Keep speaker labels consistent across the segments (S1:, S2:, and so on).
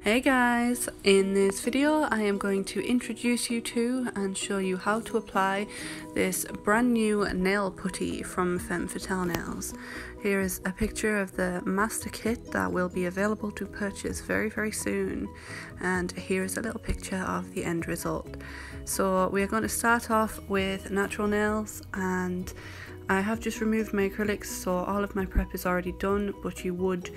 S1: Hey guys, in this video I am going to introduce you to and show you how to apply this brand new nail putty from Femme Fatale Nails. Here is a picture of the master kit that will be available to purchase very soon, and here is a little picture of the end result. So we are going to start off with natural nails, and I have just removed my acrylics, so all of my prep is already done, but you would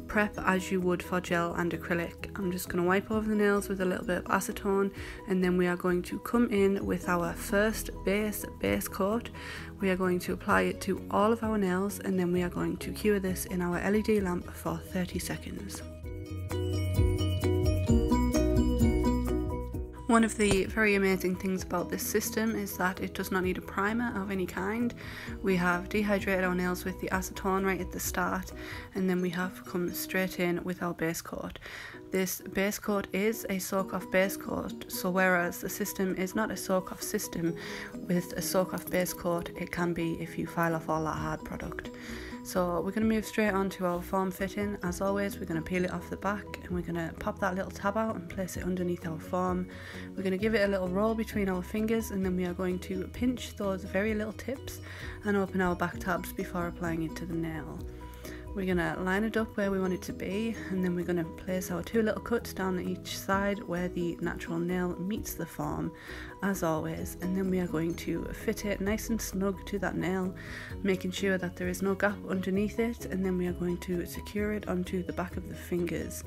S1: prep as you would for gel and acrylic. I'm just going to wipe over the nails with a little bit of acetone, and then we are going to come in with our first base coat. We are going to apply it to all of our nails, and then we are going to cure this in our LED lamp for 30 seconds. One of the very amazing things about this system is that it does not need a primer of any kind. We have dehydrated our nails with the acetone right at the start, and then we have come straight in with our base coat. This base coat is a soak-off base coat, so whereas the system is not a soak-off system, with a soak-off base coat it can be if you file off all that hard product. So we're going to move straight on to our form fitting. As always, we're going to peel it off the back, and we're going to pop that little tab out and place it underneath our form. We're going to give it a little roll between our fingers, and then we are going to pinch those very little tips and open our back tabs before applying it to the nail. We're going to line it up where we want it to be, and then we're going to place our two little cuts down each side where the natural nail meets the form, as always, and then we are going to fit it nice and snug to that nail, making sure that there is no gap underneath it, and then we are going to secure it onto the back of the fingers.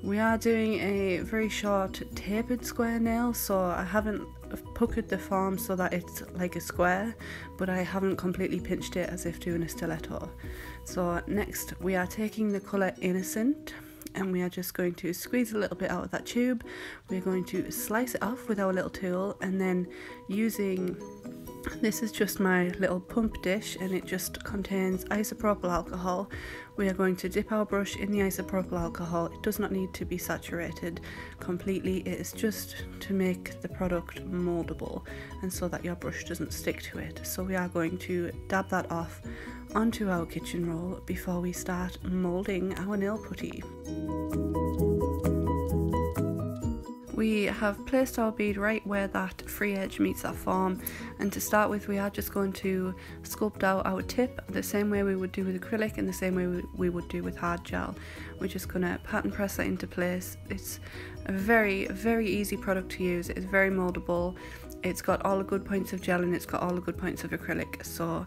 S1: We are doing a very short tapered square nail, so I haven't puckered the form so that it's like a square, but I haven't completely pinched it as if doing a stiletto. So next we are taking the colour Innocent, and we are just going to squeeze a little bit out of that tube. We're going to slice it off with our little tool, and then using, this is just my little pump dish, and it just contains isopropyl alcohol. We are going to dip our brush in the isopropyl alcohol. It does not need to be saturated completely, it is just to make the product moldable and so that your brush doesn't stick to it. So we are going to dab that off onto our kitchen roll before we start moulding our nail putty. We have placed our bead right where that free edge meets that form, and to start with we are just going to sculpt out our tip the same way we would do with acrylic and the same way we would do with hard gel. We're just going to pat and press that into place. It's a very easy product to use. It's very moldable, it's got all the good points of gel and it's got all the good points of acrylic, so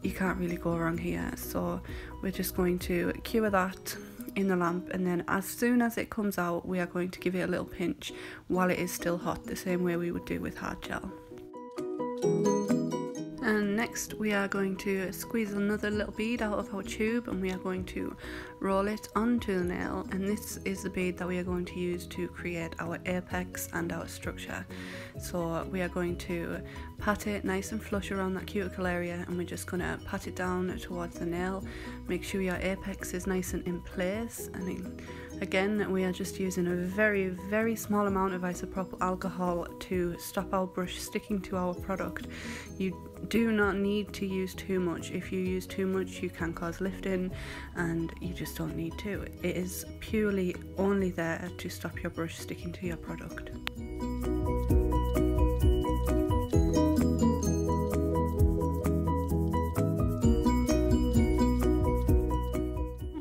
S1: you can't really go wrong here. So we're just going to cure that in the lamp, and then as soon as it comes out we are going to give it a little pinch while it is still hot, the same way we would do with hard gel. And next we are going to squeeze another little bead out of our tube, and we are going to roll it onto the nail, and this is the bead that we are going to use to create our apex and our structure. So we are going to pat it nice and flush around that cuticle area, and we're just going to pat it down towards the nail. Make sure your apex is nice and in place, and again we are just using a very small amount of isopropyl alcohol to stop our brush sticking to our product. You do not need to use too much. If you use too much you can cause lifting, and you just don't need to. It is purely only there to stop your brush sticking to your product.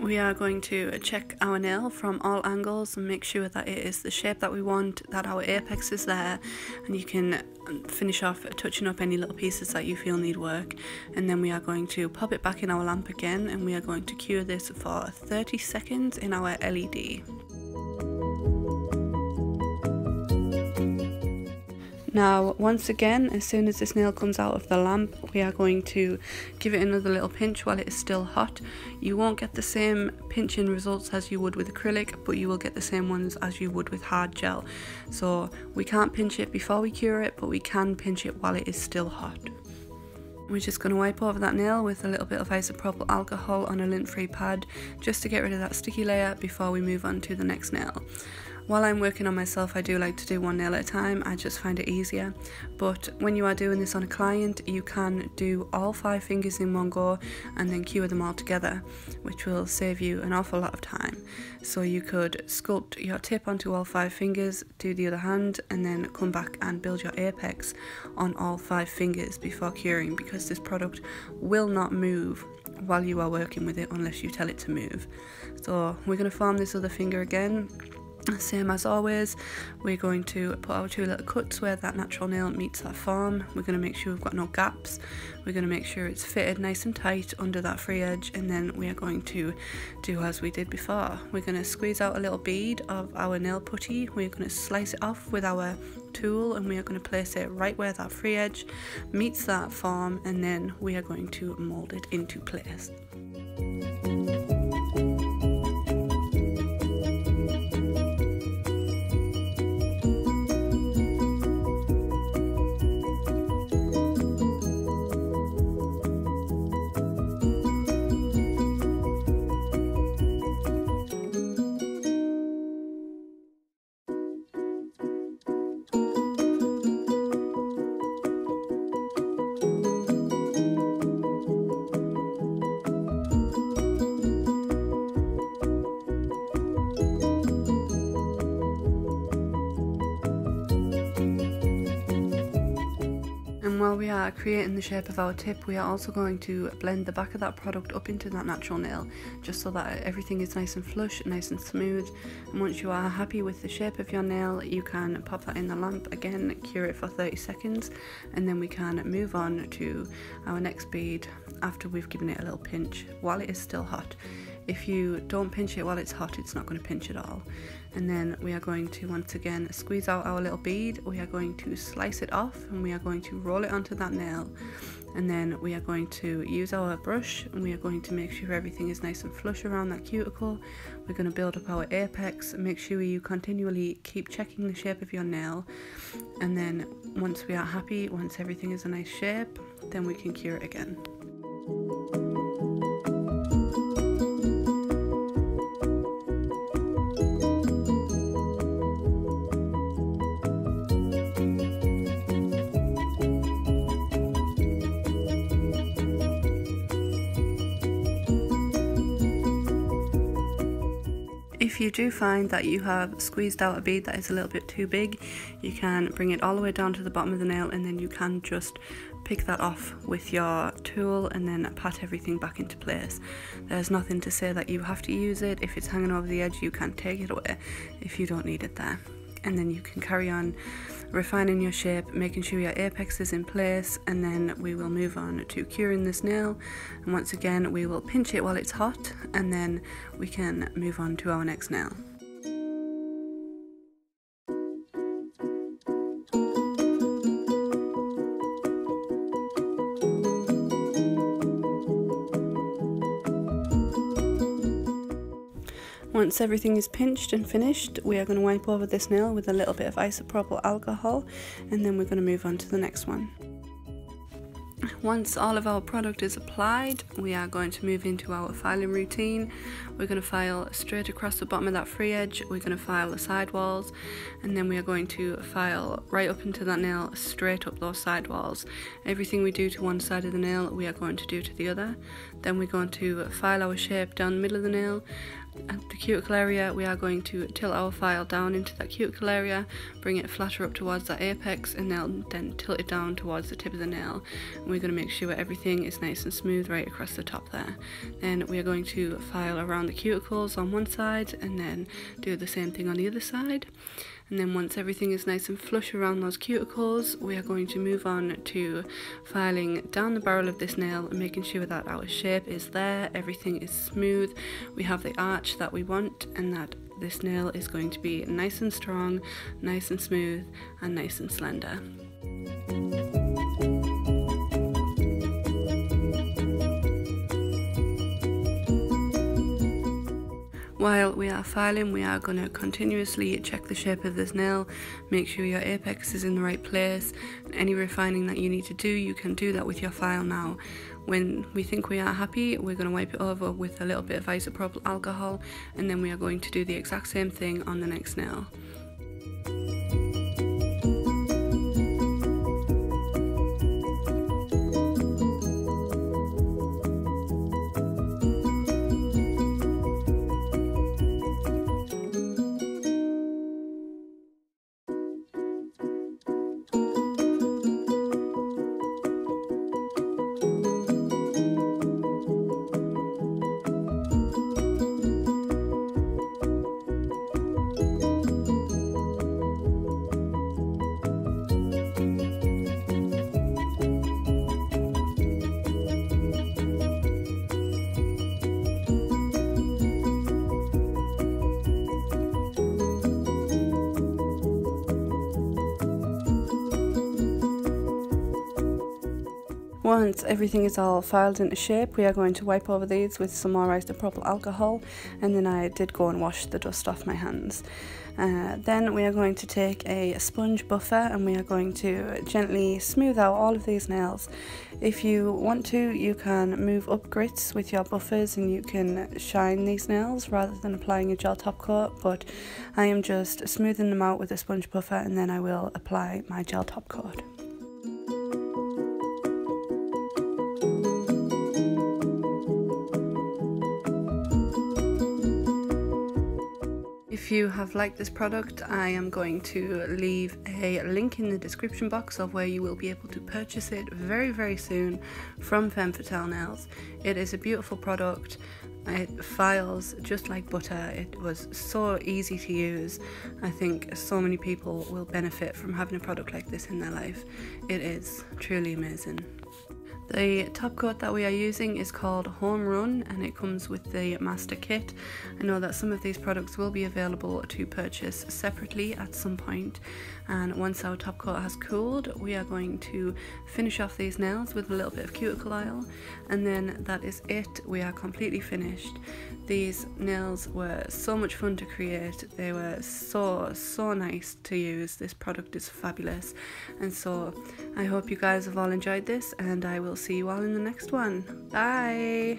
S1: We are going to check our nail from all angles and make sure that it is the shape that we want, that our apex is there, and you can finish off touching up any little pieces that you feel need work. And then we are going to pop it back in our lamp again, and we are going to cure this for 30 seconds in our LED. Now once again, as soon as this nail comes out of the lamp, we are going to give it another little pinch while it is still hot. You won't get the same pinching results as you would with acrylic, but you will get the same ones as you would with hard gel. So we can't pinch it before we cure it, but we can pinch it while it is still hot. We're just going to wipe over that nail with a little bit of isopropyl alcohol on a lint-free pad, just to get rid of that sticky layer before we move on to the next nail. While I'm working on myself, I do like to do one nail at a time. I just find it easier. But when you are doing this on a client, you can do all 5 fingers in one go and then cure them all together, which will save you an awful lot of time. So you could sculpt your tip onto all 5 fingers, do the other hand, and then come back and build your apex on all 5 fingers before curing, because this product will not move while you are working with it unless you tell it to move. So we're going to form this other finger again. Same as always, we're going to put our 2 little cuts where that natural nail meets that form. We're going to make sure we've got no gaps. We're going to make sure it's fitted nice and tight under that free edge, and then we are going to do as we did before. We're going to squeeze out a little bead of our nail putty. We're going to slice it off with our tool, and we are going to place it right where that free edge meets that form, and then we are going to mold it into place. While we are creating the shape of our tip, we are also going to blend the back of that product up into that natural nail, just so that everything is nice and flush, nice and smooth. And once you are happy with the shape of your nail, you can pop that in the lamp again, cure it for 30 seconds, and then we can move on to our next bead after we've given it a little pinch while it is still hot. If you don't pinch it while it's hot, it's not going to pinch at all. And then we are going to once again squeeze out our little bead. We are going to slice it off, and we are going to roll it onto that nail. And then we are going to use our brush, and we are going to make sure everything is nice and flush around that cuticle. We're going to build up our apex. Make sure you continually keep checking the shape of your nail. And then once we are happy, once everything is a nice shape, then we can cure it again. If you do find that you have squeezed out a bead that is a little bit too big, you can bring it all the way down to the bottom of the nail, and then you can just pick that off with your tool and then pat everything back into place. There's nothing to say that you have to use it. If it's hanging over the edge, you can take it away if you don't need it there. And then you can carry on refining your shape, making sure your apex is in place, and then we will move on to curing this nail. And once again, we will pinch it while it's hot, and then we can move on to our next nail. Once everything is pinched and finished, we are going to wipe over this nail with a little bit of isopropyl alcohol, and then we're going to move on to the next one. Once all of our product is applied, we are going to move into our filing routine. We're going to file straight across the bottom of that free edge, we're going to file the side walls, and then we are going to file right up into that nail, straight up those side walls. Everything we do to one side of the nail, we are going to do to the other. Then we're going to file our shape down the middle of the nail. At the cuticle area, we are going to tilt our file down into that cuticle area, bring it flatter up towards that apex, and then tilt it down towards the tip of the nail. And we're going to make sure everything is nice and smooth right across the top there. Then we are going to file around the cuticles on one side, and then do the same thing on the other side. And then once everything is nice and flush around those cuticles, we are going to move on to filing down the barrel of this nail and making sure that our shape is there, everything is smooth, we have the arch that we want, and that this nail is going to be nice and strong, nice and smooth, and nice and slender. While we are filing, we are going to continuously check the shape of this nail, make sure your apex is in the right place. Any refining that you need to do, you can do that with your file now. When we think we are happy, we're going to wipe it over with a little bit of isopropyl alcohol, and then we are going to do the exact same thing on the next nail. Once everything is all filed into shape, we are going to wipe over these with some more isopropyl alcohol, and then I did go and wash the dust off my hands. Then we are going to take a sponge buffer and we are going to gently smooth out all of these nails. If you want to, you can move up grits with your buffers and you can shine these nails rather than applying a gel top coat, but I am just smoothing them out with a sponge buffer and then I will apply my gel top coat. If you have liked this product, I am going to leave a link in the description box of where you will be able to purchase it very soon from Femme Fatale Nails. It is a beautiful product. It files just like butter. It was so easy to use. I think so many people will benefit from having a product like this in their life. It is truly amazing. The top coat that we are using is called Home Run and it comes with the master kit. I know that some of these products will be available to purchase separately at some point, and once our top coat has cooled, we are going to finish off these nails with a little bit of cuticle oil, and then that is it. We are completely finished. These nails were so much fun to create. They were so nice to use. This product is fabulous, and so I hope you guys have all enjoyed this, and I will see you all in the next one. Bye!